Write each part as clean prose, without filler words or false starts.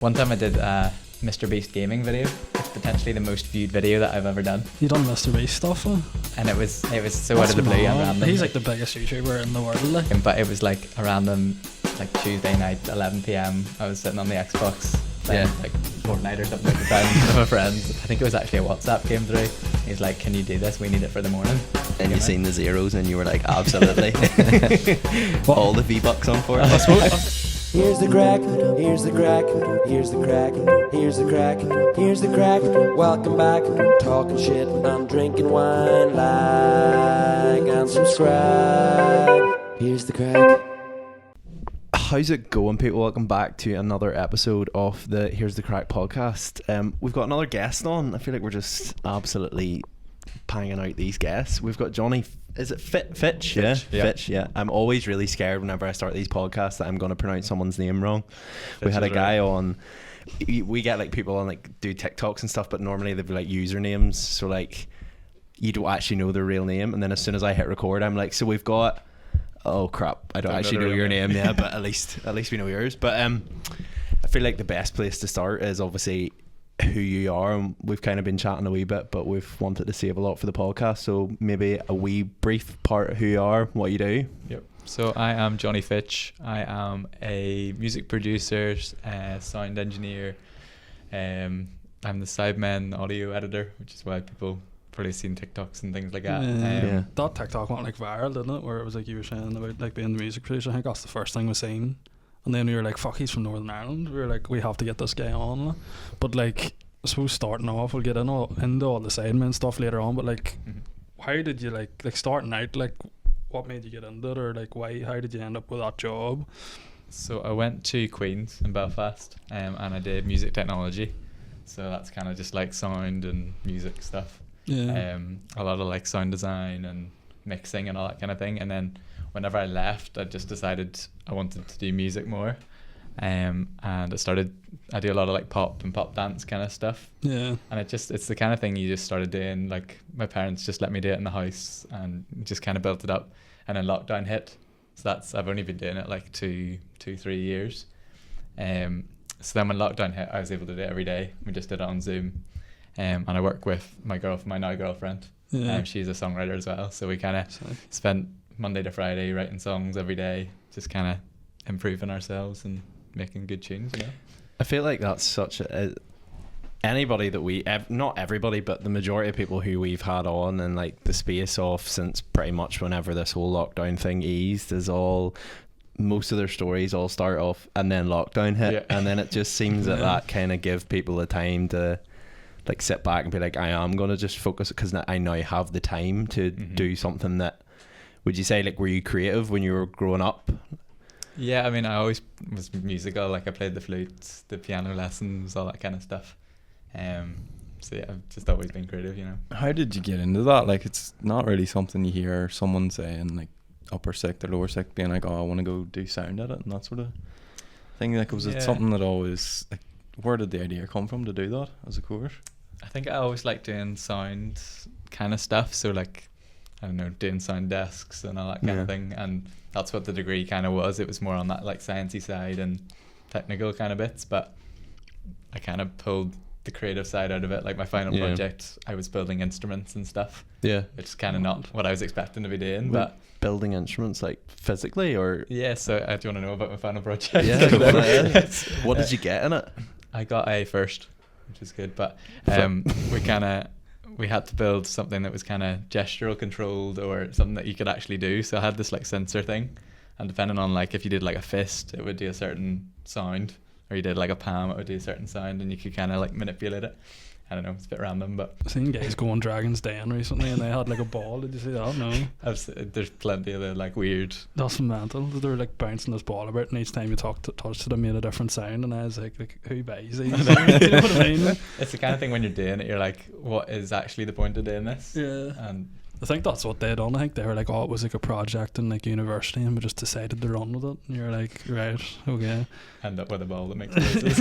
One time I did a Mr. Beast gaming video. It's potentially the most viewed video that I've ever done. You done Mr. Beast stuff, huh? And it was so out of the blue and random. He's like the biggest YouTuber in the world, like. But it was like a random, like Tuesday night, 11 p.m. I was sitting on the Xbox playing like Fortnite or something with my friends. I think it was actually a WhatsApp came through. He's like, "Can you do this? We need it for the morning." And you seen the zeros and you were like, absolutely. All the V-Bucks on for it. Here's the crack, here's the crack, here's the crack, here's the crack, here's the crack. Welcome back, talking shit, I'm drinking wine, like and subscribe. Here's the crack. How's it going, people? Welcome back to another episode of the Here's the Crack podcast. We've got another guest on. I feel like we're just absolutely banging out these guests. We've got Jonny. Is it Fitch? Yeah. Fitch, yeah. I'm always really scared whenever I start these podcasts that I'm going to pronounce someone's name wrong. Fitch, we had a guy on. We get like people on like do TikToks and stuff, but normally they'd be like usernames, so like you don't actually know their real name, and then as soon as I hit record I'm like, so we've got, oh crap, I don't actually know your name. Yeah, but at least we know yours. But I feel like the best place to start is obviously who you are, and we've kind of been chatting a wee bit, but we've wanted to save a lot for the podcast, so maybe a wee brief part of who you are, what you do. Yep. So I am Jonny Fitch. I am a music producer, sound engineer. I'm the Sidemen audio editor, which is why people probably seen TikToks and things like that. Yeah. That TikTok went like viral, didn't it? Where it was like you were saying about like being the music producer. I think that's the first thing we seen. And then we were like, fuck, he's from Northern Ireland. We were like, we have to get this guy on. But like, I suppose starting off, we'll get into all the Sidemen stuff later on. But like, how did you like starting out? Like, what made you get into it, or like why? How did you end up with that job? So I went to Queen's in Belfast, and I did music technology. So that's kind of just like sound and music stuff. Yeah. A lot of like sound design and mixing and all that kind of thing. And then whenever I left, I just decided I wanted to do music more, and I do a lot of like pop and pop dance kind of stuff. Yeah. And it's the kind of thing you just started doing. Like my parents just let me do it in the house and just kind of built it up. And then lockdown hit, so I've only been doing it like 3 years. So then when lockdown hit, I was able to do it every day. We just did it on Zoom, and I work with my now girlfriend. Yeah. She's a songwriter as well, so we kind of spent Monday to Friday writing songs every day, just kind of improving ourselves and making good tunes, you know. I feel like that's such anybody that not everybody, but the majority of people who we've had on in like the space off since pretty much whenever this whole lockdown thing eased is all, most of their stories all start off and then lockdown hit, and then it just seems that kind of give people the time to like sit back and be like, I am going to just focus, because I now have the time to do something that. Would you say, like, were you creative when you were growing up? Yeah, I mean, I always was musical. Like, I played the flute, the piano lessons, all that kind of stuff. So yeah, I've just always been creative, you know. How did you get into that? Like, it's not really something you hear someone saying, like, upper sixth or lower sixth, being like, oh, I want to go do sound at it and that sort of thing. Like, was it something that always, like, where did the idea come from to do that as a course? I think I always liked doing sound kind of stuff. So, like, I don't know, doing sound desks and all that kind of thing, and that's what the degree kind of was. It was more on that like sciencey side and technical kind of bits, but I kind of pulled the creative side out of it. Like my final project, I was building instruments and stuff. Yeah, which is kind of not what I was expecting to be doing. But building instruments like physically, or so do you want to know about my final project? Yeah. What did you get in it? I got A first, which is good, but we had to build something that was kind of gestural controlled, or something that you could actually do. So I had this like sensor thing, and depending on like if you did like a fist, it would do a certain sound, or you did like a palm, it would do a certain sound, and you could kind of like manipulate it. I don't know, it's a bit random, but I've seen guys go on Dragon's Den recently and they had like a ball. Did you see that? No. There's plenty of the like weird. That's mental. They were like bouncing this ball about, and each time you touched it, it made a different sound, and I was like who buys these? You know what I mean? It's the kind of thing when you're doing it, you're like, what is actually the point of doing this? Yeah. And I think that's what they done. I think they were like, oh, it was like a project in like university, and we just decided to run with it. And you're like, right, okay. End up with a ball that makes noises.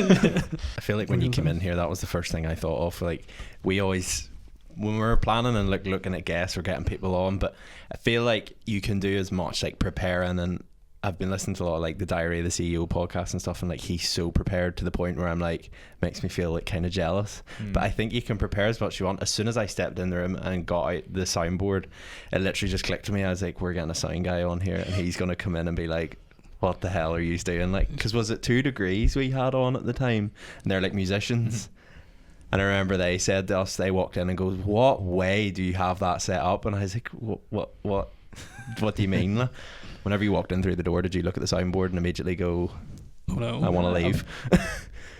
I feel like when you came in here, that was the first thing I thought of. Like, we always, when we were planning and like looking at guests or getting people on, but I feel like you can do as much like preparing and I've been listening to a lot of like the Diary of the CEO podcast and stuff, and like he's so prepared to the point where I'm like, makes me feel like kind of jealous. But I think you can prepare as much as you want. As soon as I stepped in the room and got out the soundboard, it literally just clicked to me. I was like, we're getting a sound guy on here, and he's gonna come in and be like, what the hell are you doing? Like, because was it 2 Degrees we had on at the time, and they're like musicians. And I remember they said to us, they walked in and goes, what way do you have that set up? And I was like, what do you mean? Like, whenever you walked in through the door, did you look at the soundboard and immediately go, Oh no, I want to leave?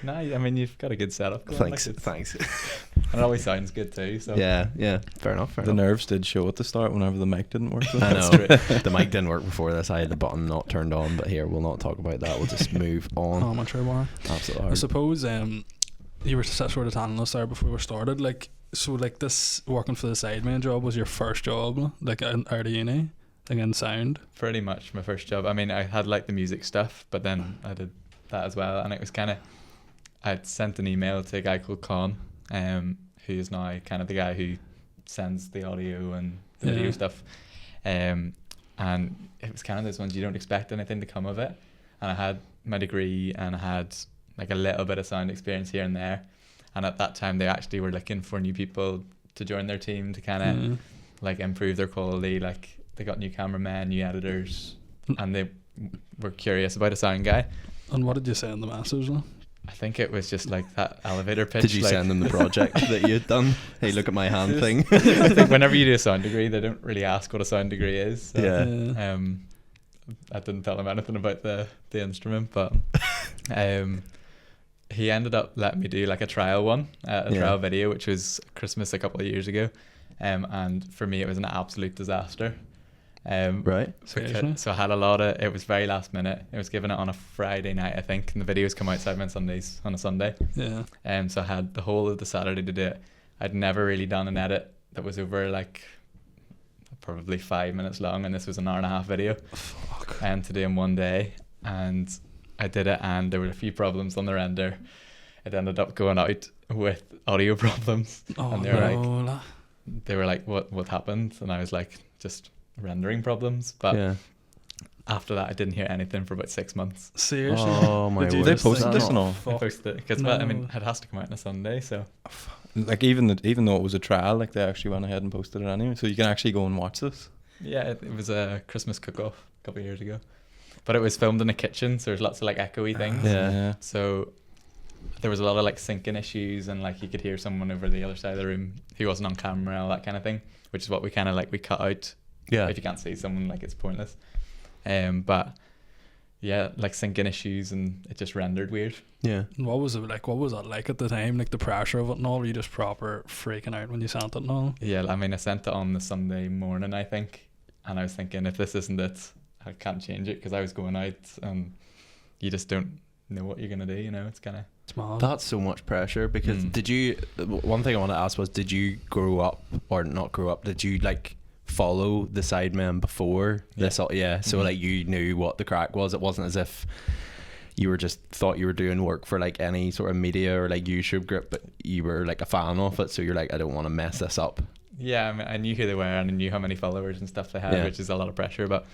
No, I mean, you've got a good setup going. Thanks. And it always sounds good too. So Yeah, fair enough. The nerves did show at the start whenever the mic didn't work. I know. The mic didn't work before this. I had the button not turned on, but here, we'll not talk about that. We'll just move on. amateur bar. Absolutely I hard. suppose you were sort of telling us there before we started, like, so like this working for the Sidemen job was your first job, like out of uni, like in sound. pretty much my first job. I mean, I had like the music stuff, but then I did that as well, and it was kind of, I'd sent an email to a guy called Con, who is now kind of the guy who sends the audio and the video Yeah. stuff, and it was kind of those ones you don't expect anything to come of it. And I had my degree and I had like a little bit of sound experience here and there, and at that time they actually were looking for new people to join their team to kind of like improve their quality. Like they got new cameramen, new editors, and they were curious about a sound guy. And what did you say in the message? I think it was just like that elevator pitch. Did you like, send them the project that you had done? Hey, look at my hand thing. I think whenever you do a sound degree, they don't really ask what a sound degree is. So, Yeah. I didn't tell him anything about the instrument, but he ended up letting me do like a trial one, trial video, which was Christmas a couple of years ago, and for me it was an absolute disaster. Right. So I had a lot of, it was very last minute. It was given it on a Friday night, I think, and the videos come out Sidemen Sundays on a Sunday. Yeah. So I had the whole of the Saturday to do it. I'd never really done an edit that was over like probably 5 minutes long, and this was an hour-and-a-half video. Fuck. And to do in one day, and I did it, and there were a few problems on the render. It ended up going out with audio problems, Oh and they were no. like, what happened? And I was like, just rendering problems. But after that, I didn't hear anything for about 6 months. Seriously? Oh my Did you word. They just posted think, this oh, and all? I fuck. posted it because No. I mean, it has to come out on a Sunday, so Like even though it was a trial, like they actually went ahead and posted it anyway, so you can actually go and watch this. yeah, it was a Christmas cook-off a couple of years ago. But it was filmed in a kitchen, so there's lots of like echoey things. Yeah. So there was a lot of like syncing issues, and like you could hear someone over the other side of the room who wasn't on camera, all that kind of thing, which is what we kind of like, we cut out. Yeah. If you can't see someone, like it's pointless. But yeah, like syncing issues, and it just rendered weird. Yeah. And what was it like? What was that like at the time? Like the pressure of it and all? Were you just proper freaking out when you sent it and all? Yeah, I mean, I sent it on the Sunday morning, I think, and I was thinking, if this isn't it, I can't change it, because I was going out, and you just don't know what you're gonna do. You know, it's kind of. It's mad. That's so much pressure, because did you, one thing I want to ask was, did you grow up, or not grow up, did you like follow the Sidemen before this? Yeah. So like you knew what the crack was. It wasn't as if you were just thought you were doing work for like any sort of media or like YouTube group, but you were like a fan of it, so you're like, I don't want to mess this up. Yeah, I mean, I knew who they were, and I knew how many followers and stuff they had, which is a lot of pressure. But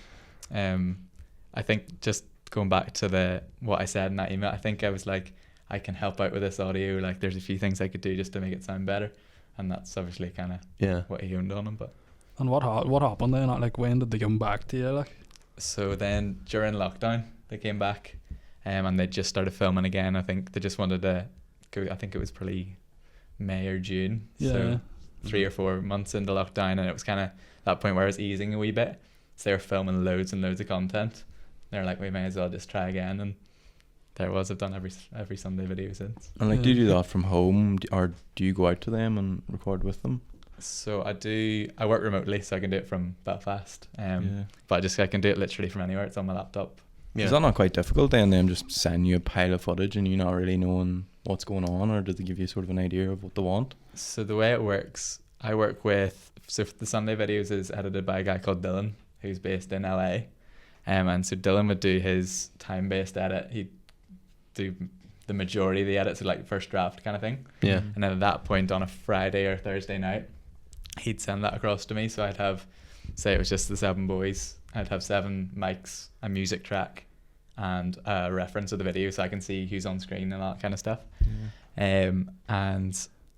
I think just going back to what I said in that email, I think I was like, I can help out with this audio. Like, there's a few things I could do just to make it sound better, and that's obviously kind of what he owned on him. But And what happened then? Like, when did they come back to you? Like, so then during lockdown, they came back, and they just started filming again. I think they just wanted to go. I think it was probably May or June. yeah. So 3 or 4 months into lockdown, and it was kind of that point where I was easing a wee bit. So they were filming loads and loads of content. They're like, we may as well just try again, and there it was. I've done every Sunday video since. And like, do you do that from home, or do you go out to them and record with them? So I work remotely, so I can do it from Belfast. But I can do it literally from anywhere. It's on my laptop. Is that not quite difficult then, them just send you a pile of footage and you not really knowing what's going on, or do they give you sort of an idea of what they want? So the way it works, I work with, so the Sunday videos is edited by a guy called Dylan, who's based in LA. And so Dylan would do his time-based edit. He'd do the majority of the edits, so like first draft kind of thing. Yeah. And then at that point on a Friday or Thursday night, he'd send that across to me. So I'd have, say it was just the 7 boys, I'd have 7 mics, a music track, and a reference of the video so I can see who's on screen and that kind of stuff. And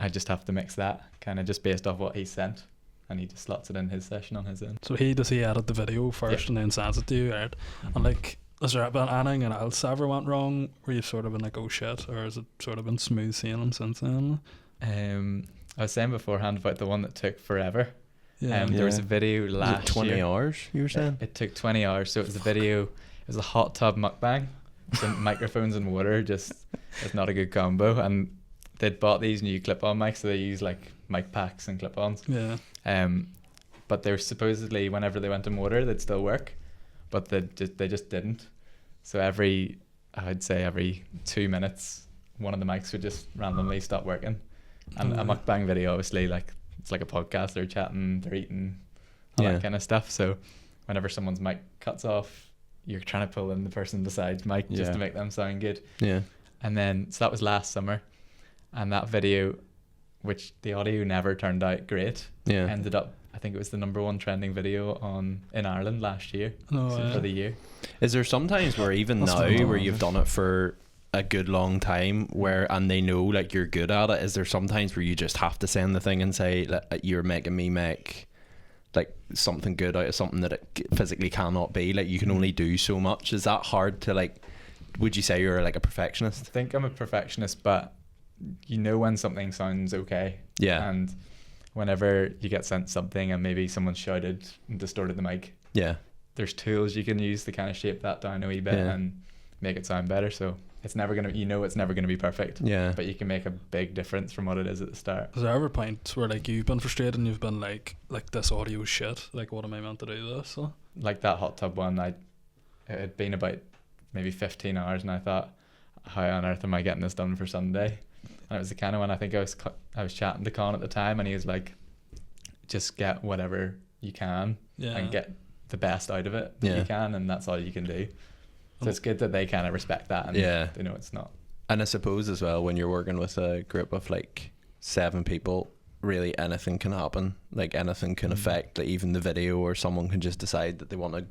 I just have to mix that kind of just based off what he sent, and he just slots it in his session on his end. So does he edit the video first and then sends it to you, right? And like, has there been anything else ever went wrong where you've sort of been like, oh shit, or has it sort of been smooth sailing since then? I was saying beforehand about the one that took forever. Yeah. There was a video Was it last 20 year. hours, you were saying? It took 20 hours. So it was a video, it was a hot tub mukbang. So microphones and water just is not a good combo. And they'd bought these new clip-on mics, so they use like mic packs and clip-ons. Yeah. But they were supposedly, whenever they went in water, they'd still work, but they just didn't. So I'd say every 2 minutes, one of the mics would just randomly stop working. And a mukbang video, obviously, like it's like a podcast. They're chatting, they're eating, all that kind of stuff. So whenever someone's mic cuts off, you're trying to pull in the person besides mic just to make them sound good. Yeah. And then so that was last summer, and that video, which the audio never turned out great, ended up, I think it was the #1 trending video in Ireland last year for the year. Is there sometimes where even That's now the where you've done it for a good long time and they know like you're good at it, is there sometimes where you just have to send the thing and say like, you're making me make like something good out of something that it physically cannot be, like you can only do so much? Is that hard to like, would you say you're like a perfectionist? I think I'm a perfectionist, but you know when something sounds okay. Yeah. And whenever you get sent something and maybe someone shouted and distorted the mic, there's tools you can use to kind of shape that down a wee bit and make it sound better. So it's never gonna, it's never gonna be perfect. Yeah. But you can make a big difference from what it is at the start. Is there ever points where like you've been frustrated and you've been like this audio shit? Like, what am I meant to do this? So? Like that hot tub one, it had been about maybe 15 hours, and I thought, how on earth am I getting this done for Sunday? And it was the kind of one, I think I was chatting to Con at the time, and he was like, just get whatever you can and get the best out of it that you can, and that's all you can do. So it's good that they kind of respect that, and they know it's not. And I suppose as well, when you're working with a group of like 7 people, really anything can happen. Like anything can affect like even the video, or someone can just decide that they want to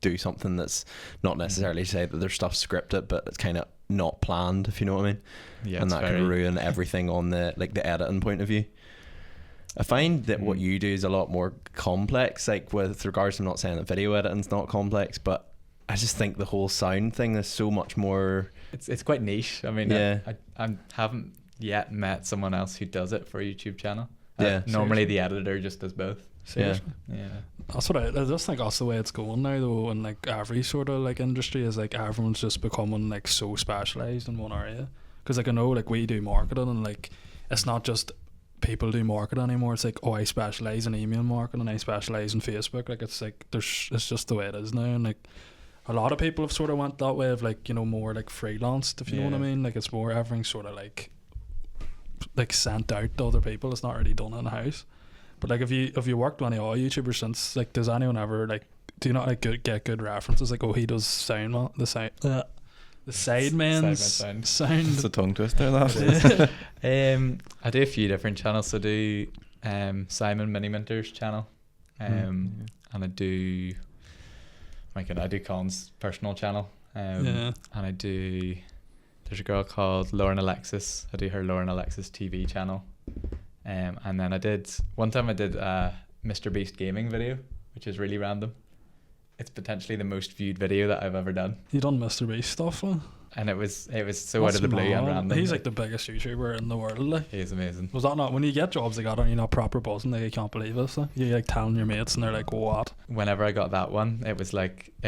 do something that's not necessarily say that their stuff's scripted, but it's kind of not planned, if you know what I mean. Yeah, and that can ruin everything on the like the editing point of view. I find that what you do is a lot more complex, like with regards to, I'm not saying that video editing's not complex, but I just think the whole sound thing is so much more. It's quite niche. I mean, I haven't yet met someone else who does it for a YouTube channel. Normally the editor just does both. Seriously? Yeah. That's what I just think that's the way it's going now though, in like every sort of like industry, is like everyone's just becoming like so specialised in one area. Because like I know like we do marketing, and like it's not just people do marketing anymore. It's like, oh, I specialise in email marketing and I specialise in Facebook. Like it's like it's just the way it is now, and like a lot of people have sort of went that way of like, you know, more like freelanced, if you know what I mean. Like it's more everything's sort of like sent out to other people. It's not really done in house. But like, if you worked with any other YouTubers since, like, does anyone ever like, do you not like get good references? Like, oh, he does sound the Sidemen sound. It's a tongue twister. That. I do a few different channels. So I do Simon Mini Minter's channel, and I do Colin's personal channel, and there's a girl called Lauren Alexis. I do her Lauren Alexis TV channel. And then I did a Mr. Beast gaming video, which is really random. It's potentially the most viewed video that I've ever done. You done Mr. Beast stuff, man? And it was so out of the blue and random. He's like the biggest YouTuber in the world, like. He is amazing. Was that not when you get jobs like that, aren't you not proper buzzing? Like, you can't believe this. Like, you're like telling your mates and they're like, what? Whenever I got that one, it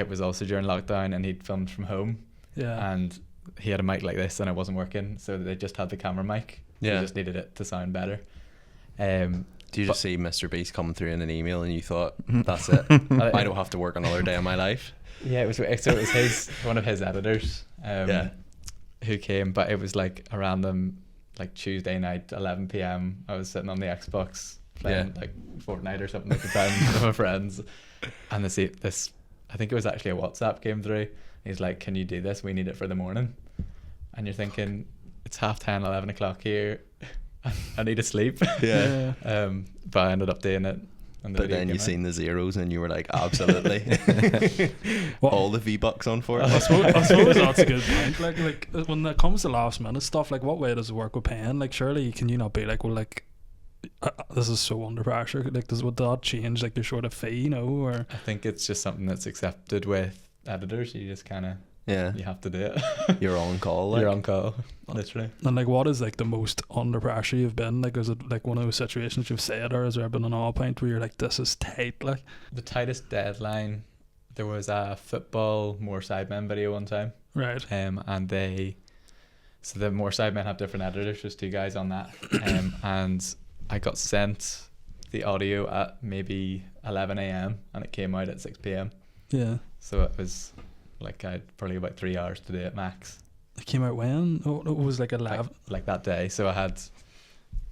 was also during lockdown, and he'd filmed from home. Yeah. And he had a mic like this and it wasn't working, so they just had the camera mic. Yeah. They just needed it to sound better. Do you just see Mr. Beast coming through in an email and you thought, that's it, I don't have to work another day of my life? Yeah, it was one of his editors who came, but it was like a random like Tuesday night, 11 p.m. I was sitting on the Xbox playing like Fortnite or something at the time with my friends, and this I think it was actually a WhatsApp came through. He's like, can you do this? We need it for the morning. And you're thinking, it's 10:30, 11 o'clock here. I need to sleep. Yeah. But I ended up doing it. And the But video then you came out. seen the zeros and you were like, absolutely. All the V-Bucks on for it. I suppose that's a good point. Like when it comes to last minute stuff, like what way does it work with paying? Like surely can you not be like, well, like this is so under pressure. Like would that change like your sort of fee, you know? Or I think it's just something that's accepted with editors. You just kind of Yeah. you have to do it. You're on call. Like. You're on call, literally. and like what is like the most under pressure you've been? Like is it like one of those situations you've said, or has there been an all point where you're like, this is tight? Like The tightest deadline, there was a football More Sidemen video one time. right. And so the More Sidemen have different editors, there's two guys on that. And I got sent the audio at maybe 11 a.m. and it came out at 6 p.m. Yeah. So it was like I had probably about 3 hours to do it max. It came out when? Oh, it was like 11. Like that day. So I had,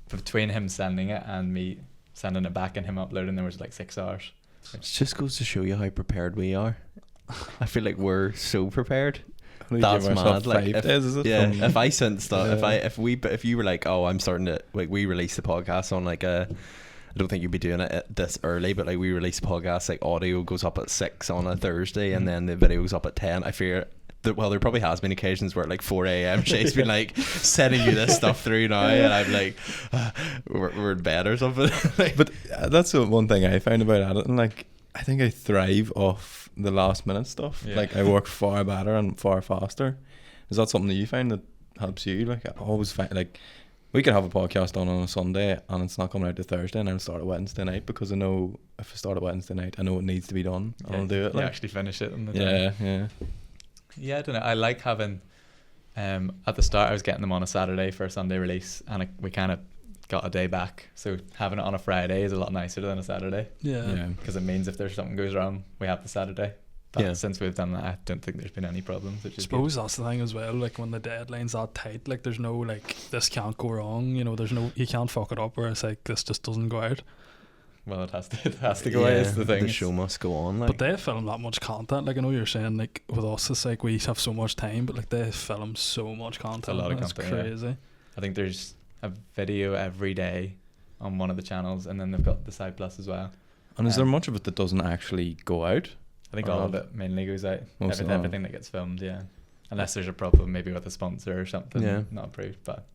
between him sending it and me sending it back and him uploading, there was like 6 hours. It just goes to show you how prepared we are. I feel like we're so prepared. That's mad. Like, 5 if, days, is it? yeah, From- if I sent stuff, Yeah. if you were like, oh, I'm starting to like, we release the podcast on like a, I don't think you'd be doing it this early, but like we release the podcast, like audio goes up at 6 on a Thursday, and then the video goes up at 10. I fear that, well, there probably has been occasions where at like 4 a.m. Shay's been like sending you this stuff through now, and I'm like, we're in bed or something. Like, But that's the one thing I found about editing. Like, I think I thrive off the last minute stuff. Yeah. Like, I work far better and far faster. Is that something that you find that helps you? Like, I always find, like, we could have a podcast on a Sunday and it's not coming out to Thursday, and I'll start it Wednesday night because I know if I start it Wednesday night, I know it needs to be done. Yeah, I'll do it. You Like, actually finish it on the yeah, time. yeah. Yeah, I don't know. I like having, at the start I was getting them on a Saturday for a Sunday release, and we kind of got a day back. So having it on a Friday is a lot nicer than a Saturday, Yeah. Yeah. because it means if there's something goes wrong, we have the Saturday. But Yeah. since we've done that, I don't think there's been any problems. Which I is suppose that's the thing as well, like when the deadline's that tight, like there's no like this can't go wrong, you know, there's no, you can't fuck it up where it's like this just doesn't go out. good. Well, it has to go away. Is the thing. The show must go on. Like, But they film that much content. Like I know you're saying like with us it's like we have so much time, but like they film so much content. lot of It's content, yeah. crazy. I think there's a video every day on one of the channels, and then they've got the Side Plus as well. And is there Um, much of it that doesn't actually go out? I think Or all of not? it mainly goes out. Most of it. Everything that gets filmed, yeah. Unless there's a problem maybe with a sponsor or something Yeah. not approved, but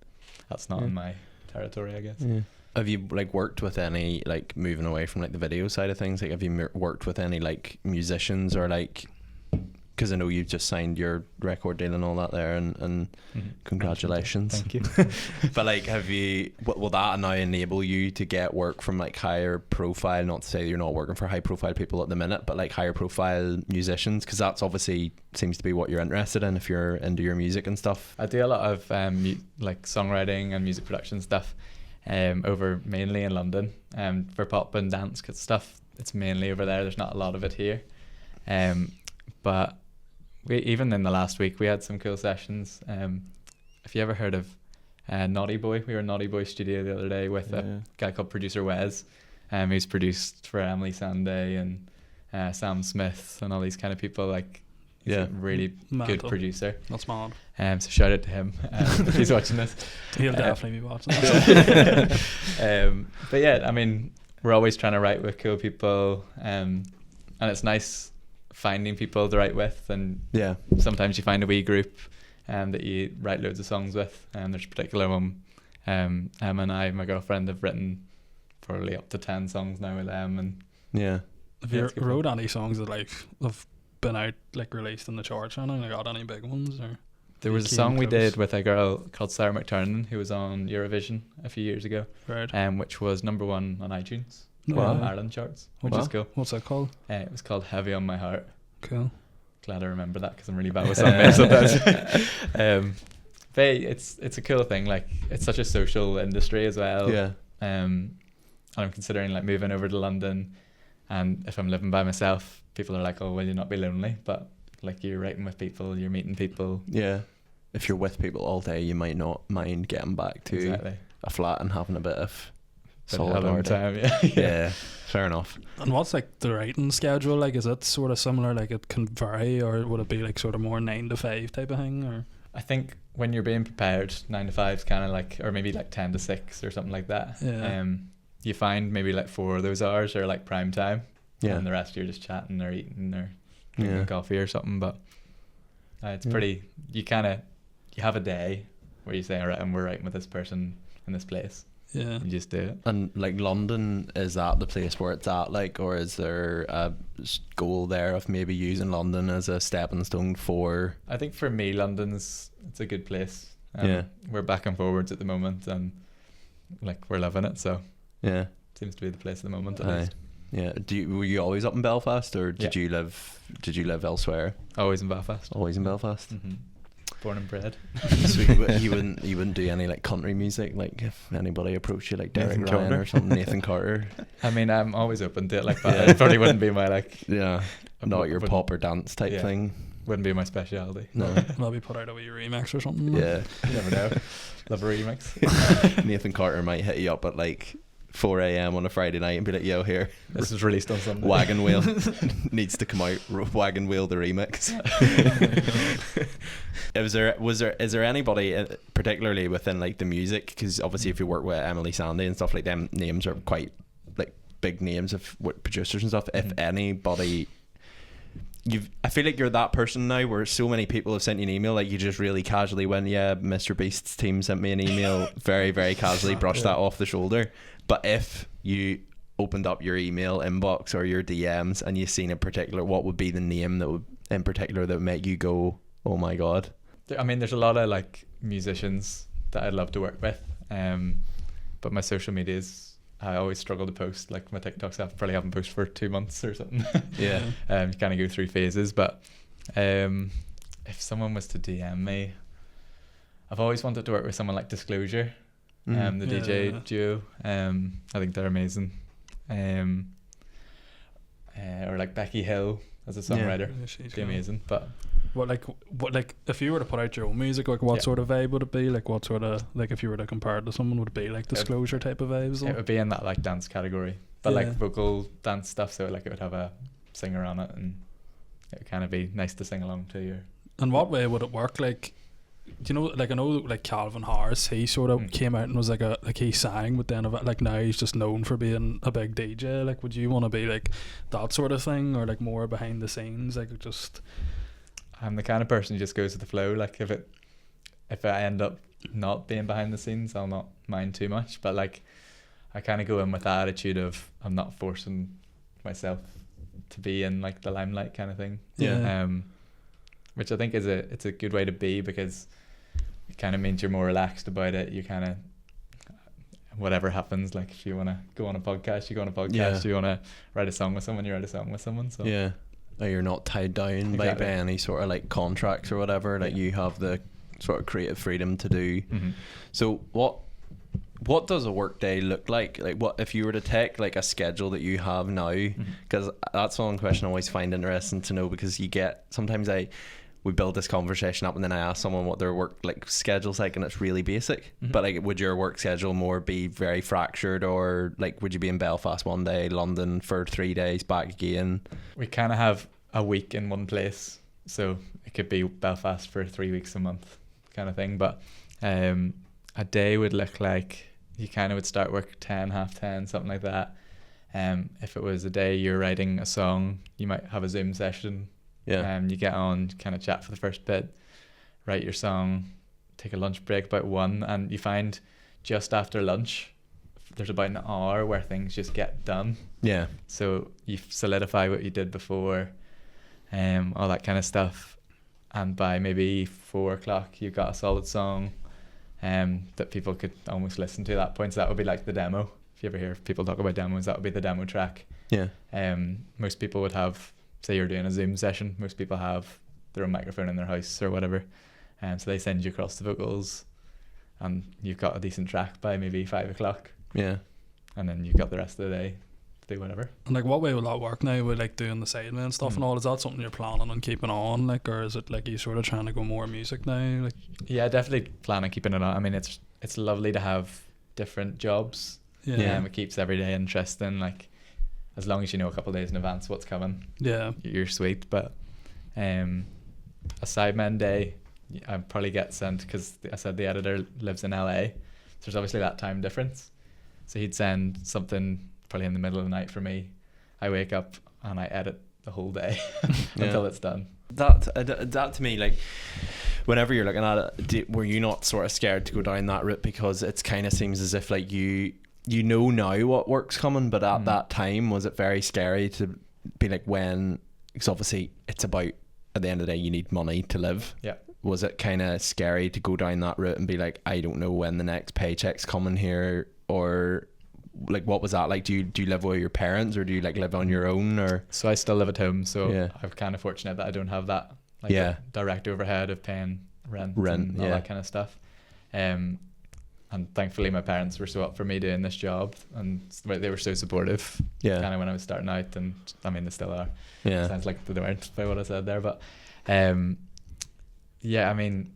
that's not Yeah. in my territory, I guess. yeah. Have you like worked with any, like, moving away from like the video side of things? Like, have you worked with any like musicians or like? Because I know you've just signed your record deal and all that there, and Mhm. congratulations. Thank you. But like, have you? Will that now enable you to get work from like higher profile? Not to say you're not working for high profile people at the minute, but like higher profile musicians, because that's obviously seems to be what you're interested in if you're into your music and stuff. I do a lot of like songwriting and music production stuff over mainly in London for pop and dance stuff. It's mainly over there. There's not a lot of it here. But we, even in the last week, we had some cool sessions. If you ever heard of Naughty Boy, we were in Naughty Boy studio the other day with Yeah. a guy called producer Wes, who's produced for Emily Sandé and Sam Smith and all these kind of people. Like, he's Yeah. a really Mental. good producer. That's mad. So shout out to him if he's watching this. He'll Uh, definitely be watching that. But yeah, I mean, we're always trying to write with cool people, and it's nice finding people to write with, and Yeah. sometimes you find a wee group that you write loads of songs with, and there's a particular one Emma and I, my girlfriend, have written probably up to 10 songs now with them, and Yeah. Have Yeah, you it's good wrote any songs that like have been out like released in the charts or anything? Like got any big ones or? there was a Came song we close. did with a girl called Sarah McTurnan who was on Eurovision a few years ago, Right. which was #1 on iTunes, Wow. Ireland charts, which Wow. is cool. What's that called? It was called Heavy on My Heart. Cool. Glad I remember that because I'm really bad with song names sometimes. But it's a cool thing. Like, it's such a social industry as well. Yeah. And I'm considering like moving over to London, and if I'm living by myself, people are like, "Oh, will you not be lonely?" But like, you're writing with people, you're meeting people. Yeah. If you're with people all day, you might not mind getting back to Exactly. a flat and having a bit of Been having solidarity. time, yeah. Yeah. Fair enough. And what's like the writing schedule like? Is it sort of similar? Like it can vary, or would it be like sort of more 9 to 5 type of thing? Or I think when you're being prepared, 9 to 5 is kind of like, or maybe like 10 to 6 or something like that. Yeah. you find maybe like 4 of those hours are like prime time, Yeah. and the rest you're just chatting or eating or drinking coffee or something. But it's pretty. You have a day where you say, all right, and we're writing with this person in this place. Yeah. You just do it. And like London, is that the place where it's at, like, or is there a goal there of maybe using London as a stepping stone for? I think for me, it's a good place. Yeah. We're back and forwards at the moment, and like we're loving it. So Yeah. seems to be the place at the moment. At Aye. least. Yeah. Were you always up in Belfast, or did you live elsewhere? Always in Belfast. Always in Belfast. Mm-hmm. Born and bred. So you wouldn't do any like country music, like if anybody approached you, like Derek Nathan Ryan Carter. or something, Nathan Carter. I mean, I'm always open to it, like, but it probably wouldn't be my like. Yeah. Not your wouldn't- pop or dance type Yeah. thing. Wouldn't be my speciality. No. Maybe put out a wee remix or something. Yeah. You never know. Love a remix. Nathan Carter might hit you up at like 4 a.m. on a Friday night and be like, yo, here, This was released on Sunday. Wagon Wheel needs to come out. Wagon Wheel the remix. Is there anybody particularly within like the music, because obviously if you work with Emily Sandy and stuff like them, names are quite like big names of what producers and stuff. If anybody, I feel like you're that person now where so many people have sent you an email, like you just really casually went, yeah, Mr. Beast's team sent me an email, very very casually brushed that off the shoulder. But if you opened up your email inbox or your DMs and you seen a particular, what would be the name that would in particular that would make you go, oh my god? I mean, there's a lot of like musicians that I'd love to work with, but my social medias, I always struggle to post. Like my TikToks, I probably haven't posted for 2 months or something. Yeah. You kind of go through phases, but if someone was to DM me, I've always wanted to work with someone like Disclosure, the DJ duo. I think they're amazing. Or like Becky Hill as a songwriter, She's be amazing. But what like if you were to put out your own music, like what sort of vibe would it be? Like what sort of, like if you were to compare it to someone, would it be like Disclosure type of vibes? it would be in that like dance category, but like vocal dance stuff. So like it would have a singer on it, and it would kind of be nice to sing along to. Your And what way would it work? Like, do you know, like I know like Calvin Harris, he sort of came out and was like he sang, but then like now he's just known for being a big DJ. Like, would you want to be like that sort of thing, or like more behind the scenes, like just? I'm the kind of person who just goes with the flow. Like if I end up not being behind the scenes, I'll not mind too much. But like I kind of go in with the attitude of I'm not forcing myself to be in like the limelight kind of thing. Yeah. Which I think it's a good way to be, because it kind of means you're more relaxed about it. You kind of, whatever happens, like if you want to go on a podcast, you go on a podcast. Yeah. You want to write a song with someone, you write a song with someone. So Yeah. Or you're not tied down by Exactly. any sort of like contracts or whatever. Like you have the sort of creative freedom to do. Mhm. So what does a work day look like? Like what if you were to take like a schedule that you have now? Because that's one question I always find interesting to know, because you get sometimes we build this conversation up and then I ask someone what their work like schedule's like, and it's really basic. But like, would your work schedule more be very fractured, or like would you be in Belfast one day, London for 3 days, back again? We kind of have a week in one place, so it could be Belfast for 3 weeks a month kind of thing. But a day would look like you kind of would start work 10, half 10, something like that. If it was a day you're writing a song, you might have a Zoom session. Yeah. You get on, kind of chat for the first bit, write your song, take a lunch break about 1, and you find just after lunch there's about an hour where things just get done. Yeah. So you solidify what you did before, all that kind of stuff, and by maybe 4 o'clock you've got a solid song that people could almost listen to at that point. So that would be like the demo. If you ever hear people talk about demos, that would be the demo track. Yeah. Most people would have, say you're doing a Zoom session, most people have their own microphone in their house or whatever, so they send you across the vocals and you've got a decent track by maybe 5 o'clock, Yeah. and then you've got the rest of the day to do whatever. And like, what way will that work now with like doing the Sidemen stuff and all? Is that something you're planning on keeping on, like, or is it like you sort of trying to go more music now? Like, Yeah, definitely plan on keeping it on. I mean, it's lovely to have different jobs. yeah, It keeps every day interesting. Like, as long as you know a couple of days in advance what's coming, yeah, you're sweet. But a Sidemen day, I probably get sent, because I said the editor lives in LA, so there's obviously that time difference. So he'd send something probably in the middle of the night for me. I wake up and I edit the whole day until it's done. That to me, like, whenever you're looking at it, were you not sort of scared to go down that route, because it's kind of seems as if like you know now what work's coming, but at that time was it very scary to be like, when, because obviously it's about, at the end of the day, you need money to live. Yeah. Was it kind of scary to go down that route and be like, I don't know when the next paycheck's coming here, or like what was that like? Do you live with your parents, or do you like live on your own? Or so I still live at home, so Yeah. I'm kind of fortunate that I don't have that like direct overhead of paying rent and all that kind of stuff. And thankfully my parents were so up for me doing this job, and they were so supportive kind of when I was starting out, and I mean they still are. Sounds like they weren't by what I said there, but yeah, I mean,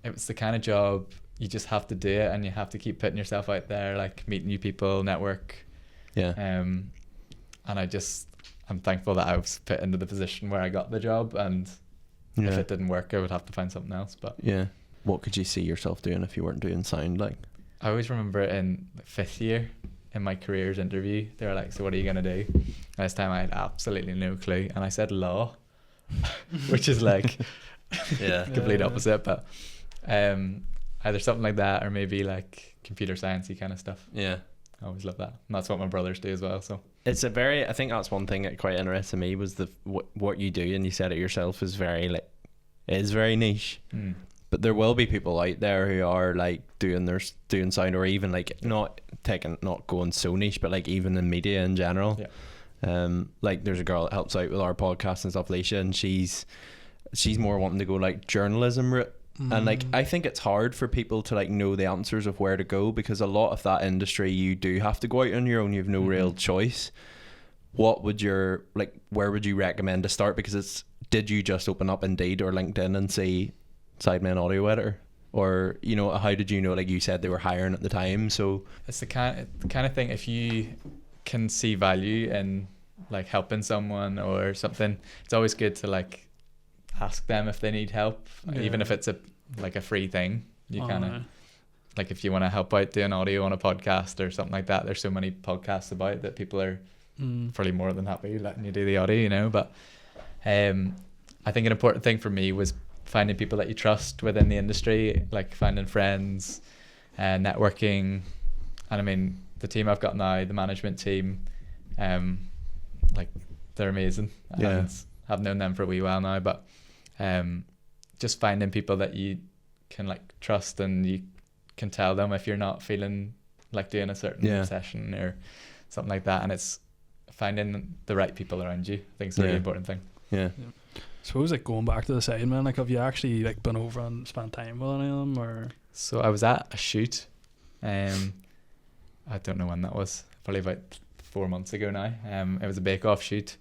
it was the kind of job you just have to do it, and you have to keep putting yourself out there, like meet new people, network. And I'm thankful that I was put into the position where I got the job, and if it didn't work, I would have to find something else. But what could you see yourself doing if you weren't doing sound? Like, I always remember in the 5th year in my careers interview, they were like, so what are you gonna do? And this time I had absolutely no clue, and I said law, which is like complete opposite, but either something like that, or maybe like computer sciencey kind of stuff. I always love that, and that's what my brothers do as well. So it's a very, I think that's one thing that quite interested me, was the what you do, and you said it yourself, is very niche. But there will be people out there who are like doing sound, or even like not going so niche, but like even in media in general. Like there's a girl that helps out with our podcast and stuff, Leisha, and she's more wanting to go like journalism route. And like I think it's hard for people to like know the answers of where to go, because a lot of that industry you do have to go out on your own. You have no real choice. What would where would you recommend to start? Because did you just open up Indeed or LinkedIn and see Sidemen Audio Editor, or how did you know? Like you said, they were hiring at the time, so it's the kind of thing, if you can see value in like helping someone or something, it's always good to like ask them if they need help, even if it's a free thing. You kind of like, if you want to help out doing audio on a podcast or something like that, there's so many podcasts about that people are probably more than happy letting you do the audio, but I think an important thing for me was finding people that you trust within the industry, like finding friends, networking. And I mean, the team I've got now, the management team, like they're amazing. And I've known them for a wee while now, but just finding people that you can like trust, and you can tell them if you're not feeling like doing a certain session or something like that, and it's finding the right people around you, I think is a really important thing. I suppose like going back to the Sidemen, like have you actually like been over and spent time with any of them, or? So I was at a shoot, I don't know when that was, probably about 4 months ago now. It was a bake-off shoot,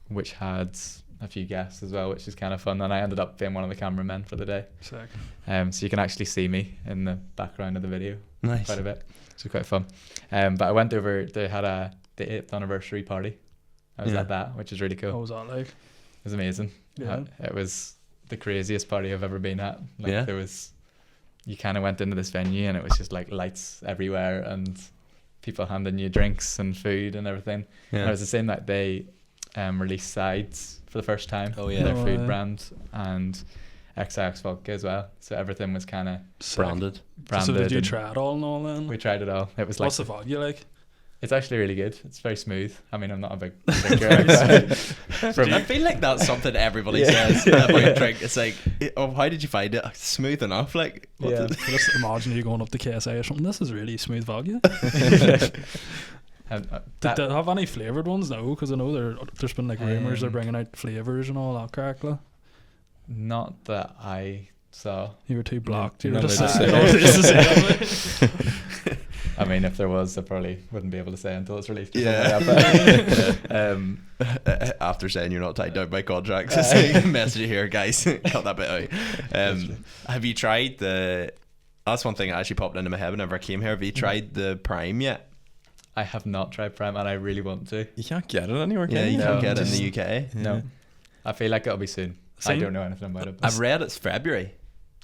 which had a few guests as well, which is kind of fun, and I ended up being one of the cameramen for the day. Sick. So you can actually see me in the background of the video. Nice. Quite a bit, so quite fun. But I went over, they had the 8th anniversary party. I was at that, which is really cool. What was that like? It was amazing. It was the craziest party I've ever been at. Like there was, you kind of went into this venue and it was just like lights everywhere and people handing you drinks and food and everything. And it was the same that they released Sides for the first time. Their food brand, and XX Vodka as well. So everything was kind of branded. So did you try it all and all then? We tried it all. It was like, what's the vodka like? It's actually really good. It's very smooth. I mean, I'm not a big drinker. I feel like that's something everybody says about drink. It's like, how did you find it? Smooth enough? Like, just imagine you going up to KSA or something. This is really smooth vodka. Did they have any flavoured ones? No, because I know there's been like rumours they're bringing out flavours and all that crack. Not that I saw. You were too blocked. No, you were just I mean, if there was, I probably wouldn't be able to say until it's released. After saying you're not tied down by contracts, it's message you here, guys. Cut that bit out. Have you tried that's one thing that actually popped into my head whenever I came here. Have you tried the Prime yet? I have not tried Prime, and I really want to. You can't get it anywhere, can you? You can't get it in the UK. No. I feel like it'll be soon. I don't know anything about it. I've read it's February.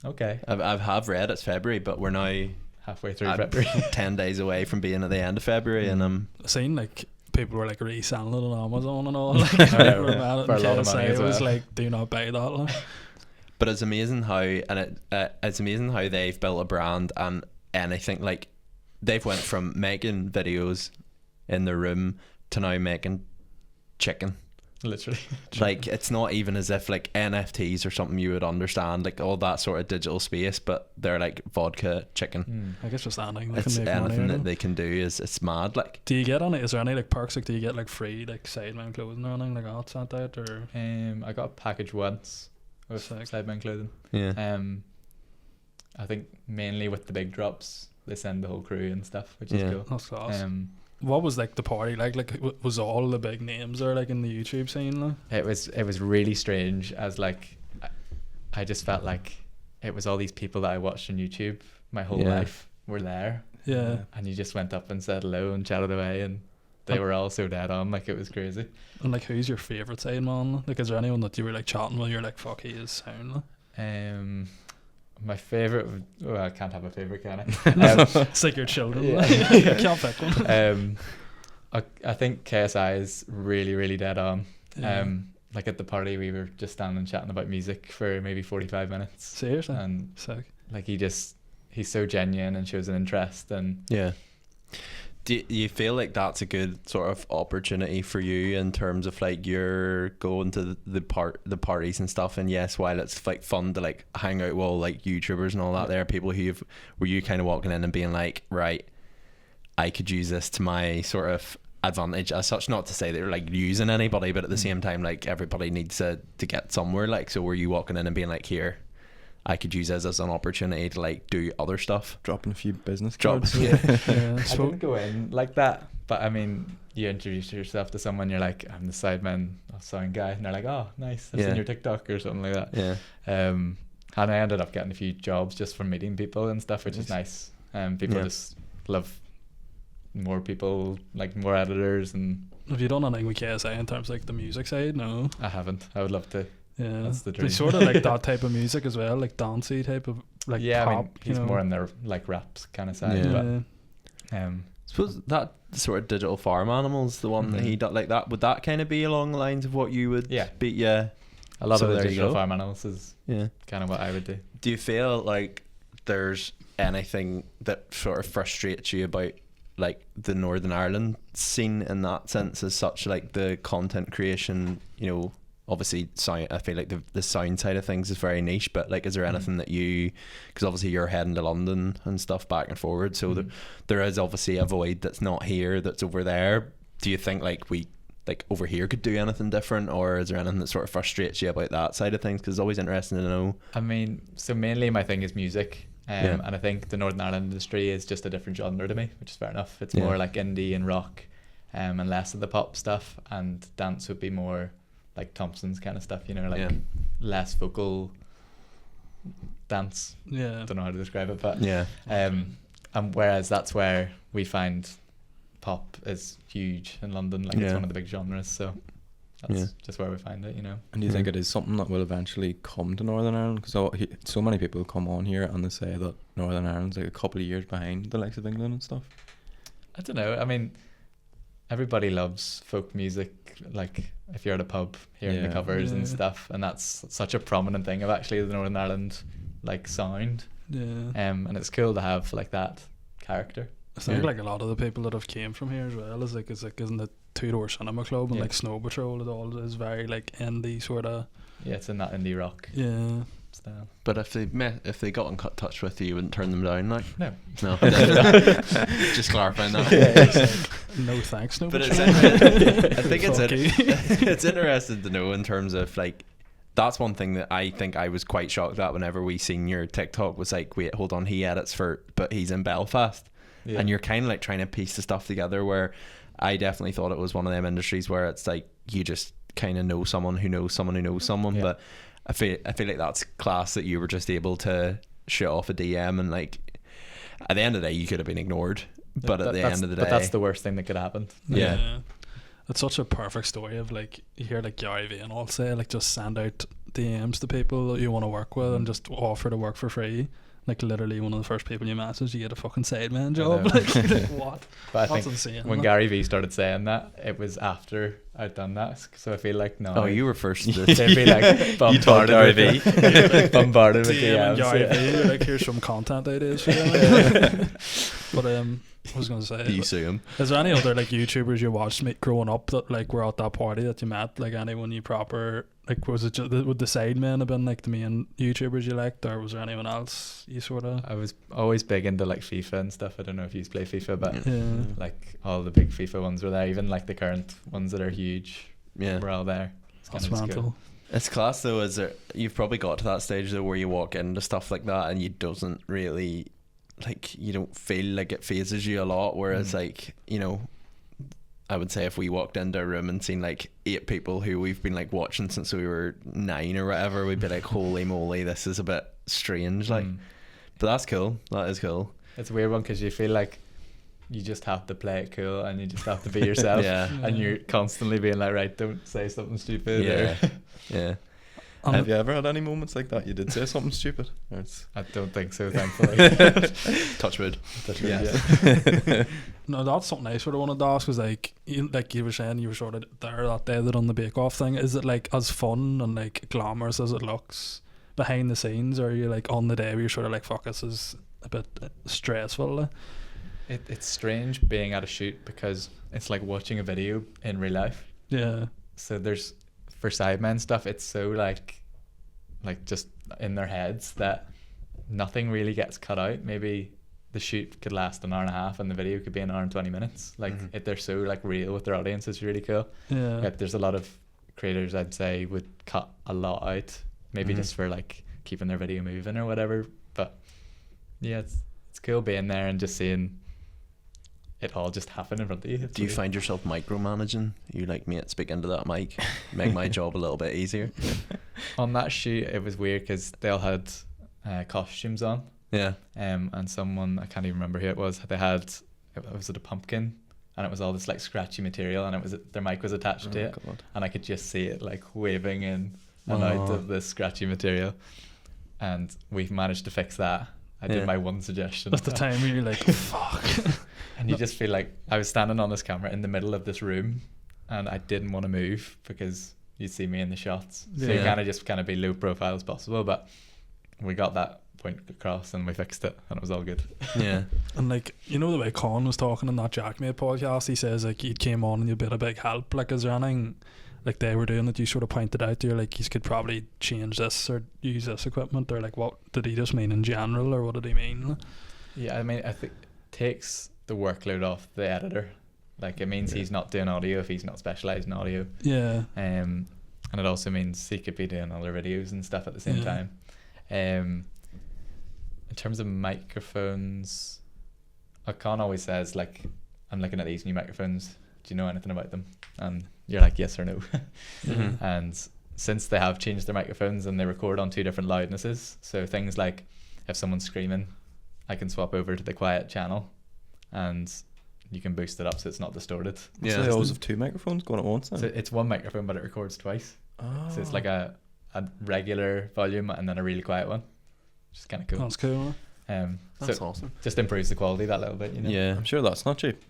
Okay. I have read it's February, but we're now halfway through I'm February. 10 days away from being at the end of February, and I seen like people were like reselling it on Amazon and all. Like, I know, people were mad at for a it, lot of money KSI as was well. like, do not buy that. Like. but it's amazing how, and it's amazing how they've built a brand, and anything like they've went from making videos in their room to now making chicken. Literally. Like, it's not even as if like NFTs or something you would understand, like all that sort of digital space, but they're like vodka chicken. I guess just anything they It's can make money anything out that of. they can do is it's mad. Like, Do you get any? Is there any like perks? Like, do you get like free like Sidemen clothing or anything like that sent out? Or I got a package once with Sick. Sidemen clothing. yeah, I think mainly with the big drops, they send the whole crew and stuff, which Yeah. is cool. that's class. What What was like the party like? Like, was all the big names there like in the YouTube scene? Like? it was really strange, as like I just felt like it was all these people that I watched on YouTube my whole Yeah. life were there, Yeah. and you just went up and said hello and chatted away, and they were all so dead on, like it was crazy. And like, who's your favorite Sideman? Like, is there anyone that you were like chatting with? You're like, fuck, he is sound. Like? My favorite, well, I can't have a favorite, can I? It's like your children. Yeah. Like. You can't pick one. I think KSI is really, really dead on. Yeah. Like at the party, we were just standing chatting about music for maybe 45 minutes, Seriously. and Sick. like he's so genuine and shows an interest, and yeah. Do you feel like that's a good sort of opportunity for you in terms of like you're going to the parties and stuff, and yes, while it's like fun to like hang out with all like YouTubers and all that, there are people were you kind of walking in and being like, right, I could use this to my sort of advantage as such, not to say they're like using anybody, but at the same time like everybody needs to get somewhere, like, so were you walking in and being like, here, I could use this as an opportunity to like do other stuff, Dropping a few business Drop- cards. Yeah. I didn't go in like that, but I mean, you introduce yourself to someone, you're like, I'm the Sidemen sound guy, and they're like, oh, nice, I've Yeah. seen your TikTok or something like that. yeah, And I ended up getting a few jobs just from meeting people and stuff, which is nice. People Yeah. just love more people, like more editors, and Have you done anything with KSI in terms of like the music side? No. I haven't. I would love to. Yeah. That's the But dream. he's sort of like that type of music as well, like dancey type of like yeah, pop. I mean, he's you know? more in their like raps kind of side, Yeah. but Yeah. I suppose that sort of digital farm animals, the one that he did like that, would that kind of be along the lines of what you would Yeah. be? Yeah, a lot So of the there you digital go. farm animals is yeah. kind of what I would do. Do you feel like there's anything that sort of frustrates you about like the Northern Ireland scene in that sense, as such, like the content creation, you know, obviously sound, I feel like the sound side of things is very niche, but like, is there anything that you, because obviously you're heading to London and stuff back and forward, so there is obviously a void that's not here, that's over there. Do you think like we like over here could do anything different, or is there anything that sort of frustrates you about that side of things? Because it's always interesting to know. I mean, so mainly my thing is music. Yeah. And I think the Northern Ireland industry is just a different genre to me, which is fair enough. It's Yeah. more like indie and rock, and less of the pop stuff, and dance would be more like Thompson's kind of stuff, you know, like Yeah. less vocal dance. Yeah. Don't know how to describe it, but Yeah. and whereas that's where we find pop is huge in London, like Yeah. it's one of the big genres, so that's Yeah. just where we find it, you know. And do you think Yeah. it is something that will eventually come to Northern Ireland? Because so many people come on here and they say that Northern Ireland's like a couple of years behind the likes of England and stuff. I don't know. I mean, everybody loves folk music. Like if you're at a pub hearing the Yeah. covers and Yeah. stuff, and that's such a prominent thing of actually the Northern Ireland like sound. Yeah. And it's cool to have like that character. I think Yeah. like a lot of the people that have came from here as well is like isn't the Two Door Cinema Club and Yeah. like Snow Patrol and all is very like indie sort of. Yeah, it's in that indie rock Yeah. style. But if they got in touch with you, you wouldn't turn them down, like? No. No. Just clarifying that. No thanks, no. But Patrol. I think Fuck you. it's interesting to know in terms of like, that's one thing that I think I was quite shocked at whenever we seen your TikTok, was like, wait, hold on, he edits but he's in Belfast. Yeah. And you're kind of like trying to piece the stuff together, where I definitely thought it was one of them industries where it's like you just kind of know someone who knows someone who knows someone. Yeah. But I feel like that's class that you were just able to shoot off a DM, and like at the end of the day you could have been ignored, but at the end of the day, But that's the worst thing that could happen. Yeah. It's such a perfect story of like, you hear like Gary Vee and all say like, just send out DMs to people that you want to work with and just offer to work for free. like literally one of the first people you message, you get a fucking Sidemen job. know. Like what? But I That's think insane. when like. Gary Vee started saying that, it was after I'd done that. So I feel like no. Oh, you were first. They'd be like You told bombarded Gary with bombarded with DM and Gary DMs. Vee, you're like, here's some content ideas for you. But I was gonna say, You sue him. is there any other like YouTubers you watched growing up that like were at that party that you met? Like anyone you proper like, was it just, would the Sidemen have been like the main YouTubers you liked, or was there anyone else you sort of? I was always big into like FIFA and stuff. I don't know if you play FIFA, but Yeah. like all the big FIFA ones were there. Even like the current ones that are huge Yeah. were all there. It's That's kinda just mental. It's class though. Is there? You've probably got to that stage though where you walk into stuff like that and you doesn't really, like, you don't feel like it phases you a lot. Whereas like, you know, I would say if we walked into a room and seen like 8 people who we've been like watching since we were 9 or whatever, we'd be like, holy moly, this is a bit strange. Like, but that's cool. That is cool. It's a weird one because you feel like you just have to play it cool and you just have to be yourself. Yeah. And you're constantly being like, right, don't say something stupid. Yeah. Or Yeah. Have you ever had any moments like that? You did say something stupid? Or it's I don't think so, thankfully. Touch wood. Yeah. No, that's something I sort of wanted to ask. Was like you were saying, you were sort of there that day that on the Bake Off thing. Is it like as fun and like glamorous as it looks behind the scenes, or are you like on the day where you're sort of like, fuck, this is a bit stressful? Like? It's strange being at a shoot because it's like watching a video in real life. Yeah. So there's, for Sidemen stuff, it's so like just in their heads that nothing really gets cut out. Maybe the shoot could last an hour and a half and the video could be an hour and 20 minutes. Like they're so like real with their audience. It's really cool. Yeah. Like, there's a lot of creators I'd say would cut a lot out, maybe just for like keeping their video moving or whatever. But yeah, it's cool being there and just seeing it all just happen in front of you. Do you find yourself micromanaging? You like, mate, speak into that mic, make my job a little bit easier. On that shoot, it was weird because they all had costumes on. Yeah. And someone, I can't even remember who it was, they had, was it a pumpkin? And it was all this like scratchy material, and it was their mic was attached to it, God. and I could just see it like waving in and out of the scratchy material. And we've managed to fix that. I did my one suggestion. That's the time where you're like, fuck. And you just feel like I was standing on this camera in the middle of this room, and I didn't want to move because you'd see me in the shots. So you kind of be low profile as possible, but we got that point across and we fixed it and it was all good. Yeah. And like, you know the way Con was talking in that Jackmate podcast, he says like he came on and you'd been a big help. Like, is there anything like they were doing that you sort of pointed out to, like, you could probably change this or use this equipment, or like what did he just mean in general, or what did he mean? Yeah, I mean, I think it takes the workload off the editor. Like, it means he's not doing audio if he's not specialised in audio. Yeah. And it also means he could be doing other videos and stuff at the same time. In terms of microphones, Con always says, like, I'm looking at these new microphones, do you know anything about them? And you're like, yes or no. And since they have changed their microphones and they record on 2 different loudnesses, so things like if someone's screaming, I can swap over to the quiet channel and you can boost it up so it's not distorted. Yeah. So they always have 2 microphones going at once then? So it's one microphone but it records twice. So it's like a regular volume and then a really quiet one, which is kind of cool. That's cool. That's so awesome. Just improves the quality that little bit, you know. Yeah. I'm sure that's not cheap.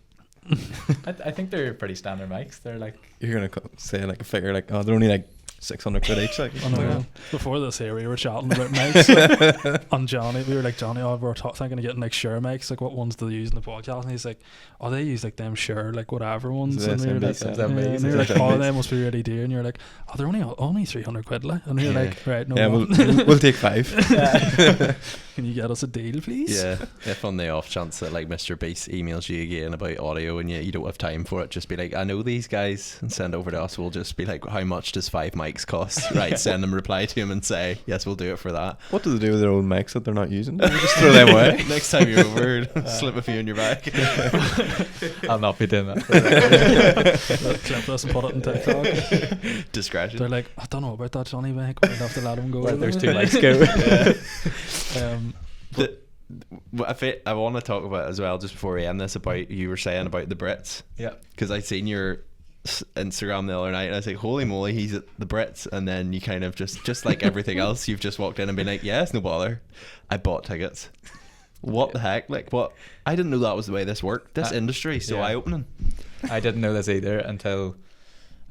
I think they're pretty standard mics. They're like, You're going to say like a figure like, oh, they're only like 600 quid each. Like, I know. Before this here, we were chatting about mics, and Johnny, we were like, Johnny, we were thinking of getting like Shure mics, like what ones do they use in the podcast? And he's like, oh, they use like them Shure, like whatever ones. The And we were like, SMBs, and we were like, oh, they must be really dear. And you're like, oh, they're only 300 quid, like. And we were like, right, no, yeah, man. we'll take 5. Can you get us a deal, please? Yeah. If on the off chance that like Mr. Beast emails you again about audio and you don't have time for it, just be like, I know these guys, and send over to us. We'll just be like, how much does 5 mics cost? Right, send them, reply to him and say, yes, we'll do it for that. What do they do with their own mics that they're not using? They just throw them away. Next time you're over, slip a few in your bag. I'll not be doing that. Clip this and put it in TikTok. Discretion. They're like, I don't know about that Johnny mic, we'll have to let him go. Where there's 2 mics go. I want to talk about as well, just before we end this, about you were saying about the Brits. Yeah. Because I seen your Instagram the other night, and I was like, holy moly, he's at the Brits. And then you kind of just like everything else, you've just walked in and been like, yeah, it's no bother, I bought tickets. What the heck? Like, what? I didn't know that was the way this worked. This industry is so eye-opening. I didn't know this either until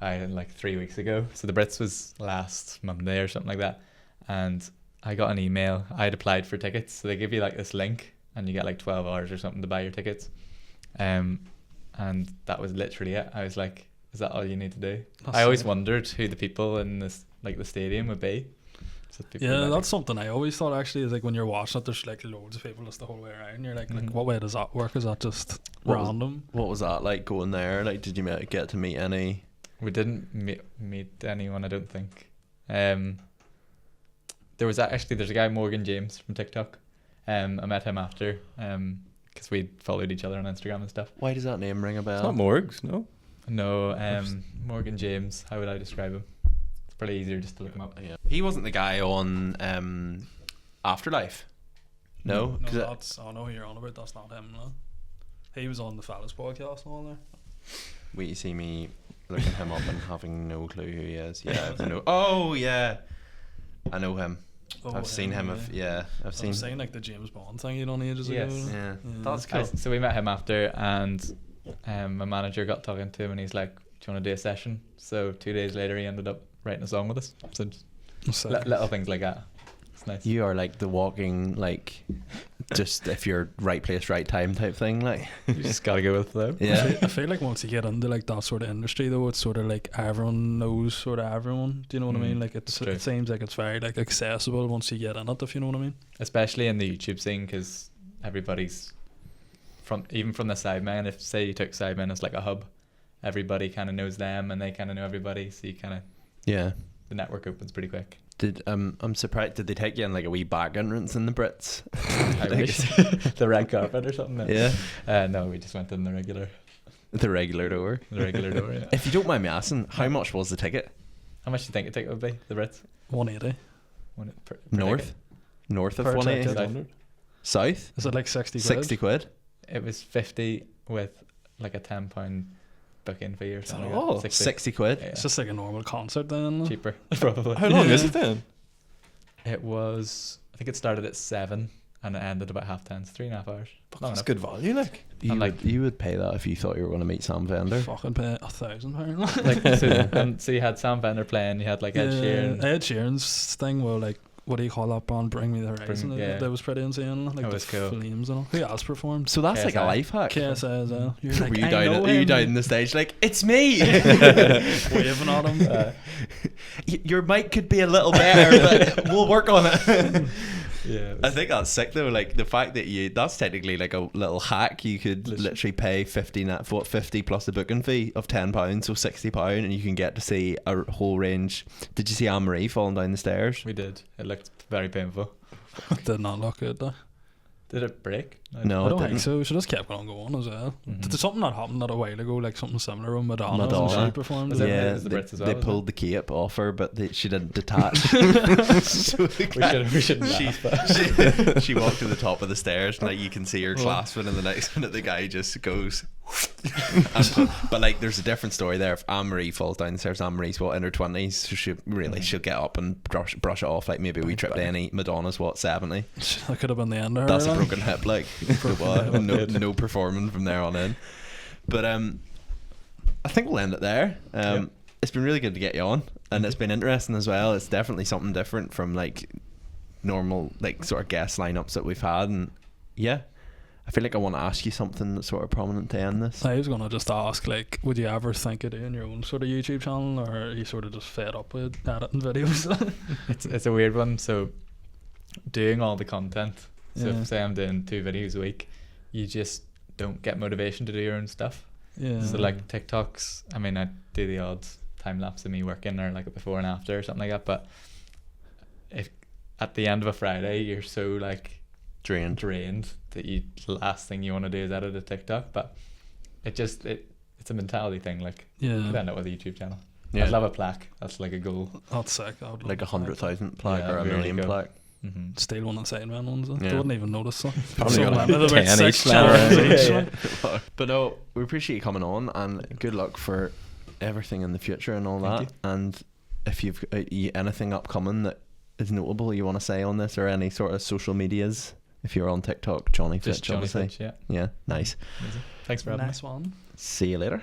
like 3 weeks ago. So the Brits was last Monday or something like that, and I got an email. I had applied for tickets, so they give you like this link, and you get like 12 hours or something to buy your tickets. And that was literally it. I was like, is that all you need to do? I always wondered who the people in this, like the stadium, would be. So yeah, that's something I always thought actually, is like when you're watching it, there's like loads of people just the whole way around. You're like, what way does that work? Is that just random? What was that like going there? Like, did you get to meet any? We didn't meet anyone, I don't think. There's a guy, Morgan James, from TikTok. I met him after, because we followed each other on Instagram and stuff. Why does that name ring a bell? It's not Morgs, no? No, Morgan James. How would I describe him? It's probably easier just to look him up. Yeah. He wasn't the guy on Afterlife. No, No, that's, I know who you're on about. That's not him. No. He was on the Fellas podcast and all there. Wait, you see me looking him up and having no clue who he is. Yeah, I know. Oh yeah, I know him. I've seen him. I've seen like the James Bond thing he'd done ages ago. Yeah, that's cool. So we met him after, and my manager got talking to him, and he's like, "Do you want to do a session?" So 2 days later, he ended up writing a song with us. So little things like that. It's nice. You are like the walking, like, just if you're right place, right time type thing. Like, you just gotta go with the flow. Yeah. I feel like once you get into like that sort of industry, though, it's sort of like everyone knows sort of everyone. Do you know what I mean? Like it seems like it's very like accessible once you get in it, if you know what I mean. Especially in the YouTube scene, because everybody's even from the Sidemen. If say you took Sidemen as like a hub, everybody kind of knows them, and they kind of know everybody. So you kind of the network opens pretty quick. I'm surprised. Did they take you in like a wee back entrance in the Brits? I wish. The red carpet or something. Yeah. No, we just went in the regular door. The regular door. Yeah. If you don't mind me asking, how much was the ticket? How much do you think a ticket would be? The Brits. 180. Per North of per 180. South. Is it like 60 quid? 60 quid. It was 50 with like a £10 booking fee or something. Oh, like that. 60 quid. Yeah. It's just like a normal concert then. Cheaper, probably. How long is it then? It was, I think it started at 7 and it ended about 10:30, so 3.5 hours. That's good value, like. You would pay that if you thought you were going to meet Sam Fender. Fucking pay £1,000. Like, so you had Sam Fender playing, you had like Ed Sheeran. Ed Sheeran's thing, well, like, what do you call that band? Bring Me the Horizon. That was pretty insane. Like that was cool. Flames and all. Who else performed? So that's KSI. like a life hack. KSI as well. You're like, were you down in the stage like, it's me? Waving at him. Your mic could be a little better, but we'll work on it. Yeah, I think that's sick though. Like the fact that that's technically like a little hack. You could literally pay 50 plus a booking fee of £10, so £60, and you can get to see a whole range. Did you see Anne Marie falling down the stairs? We did. It looked very painful. Did not look good though. Did it break? No, I don't think so. She just kept on going as well. Did something that happened not a while ago, like something similar when Madonna. She performed? Yeah, the Brits as well, they pulled the cape off her, but she didn't detach. So we shouldn't laugh. She walked to the top of the stairs, and like you can see her clasping, and the next minute the guy just goes. But like, there's a different story there. If Anne Marie falls down the stairs, Anne Marie's in her 20s, so she'll get up and brush it off. Like maybe we tripped any. Madonna's 70. That could have been the end of her. That's a broken hip, like. No performing from there on in. But I think we'll end it there. It's been really good to get you on, and it's been interesting as well. It's definitely something different from like normal like sort of guest lineups that we've had, and I feel like I want to ask you something that's sort of prominent to end this. I was going to just ask, like, would you ever think of doing your own sort of YouTube channel, or are you sort of just fed up with editing videos? It's a weird one. So doing all the content, so say I'm doing 2 videos a week, you just don't get motivation to do your own stuff. So like TikToks, I mean, I do the odd time lapse of me working, or like a before and after or something like that, but if at the end of a Friday you're so like drained that the last thing you want to do is edit a TikTok. But it's a mentality thing. Like, you could end up with a YouTube channel. I'd love a plaque. That's like a goal. That's sick. Like 100,000 plaque or a million plaque. Steal one of the Sidemen ones. They wouldn't even notice. So. Probably got 10 each. But no, we appreciate you coming on, and good luck for everything in the future and all Thank that. And if you've anything upcoming that is notable you want to say on this, or any sort of social medias, if you're on TikTok, Jonny Fitch, Just Jonny obviously. Fitch, yeah. Yeah, nice. Amazing. Thanks for having me. Nice one. See you later.